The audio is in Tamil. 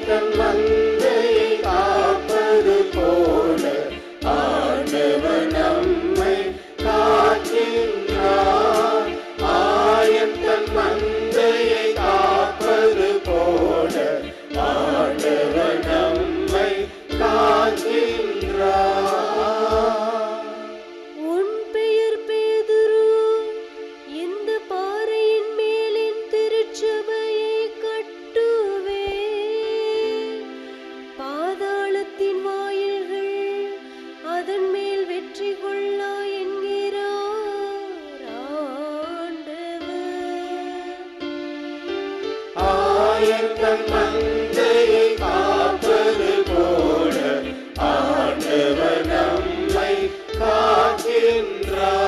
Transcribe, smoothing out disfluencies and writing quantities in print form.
தன் மந்தையை காப்பது போல ஆண்டவர் நம்மை காக்கின்றார். ஆயன் தன் மந்தையை காப்பது போல ஆண்டவர் நம்மை காக்கின்றார். உன் பெயர் பேதுரு, இந்த பாறையின் மேல் என் திருச்சபையை கட்டுவேன். பாதாளத்தின் வாயில்கள் அதன் மேல் வெற்றி கொள்ளா என்கிறார் ஆண்டவர். ஆயன் தன் மந்தையை காப்பது போல ஆண்டவர் நம்மை காக்கின்றார்.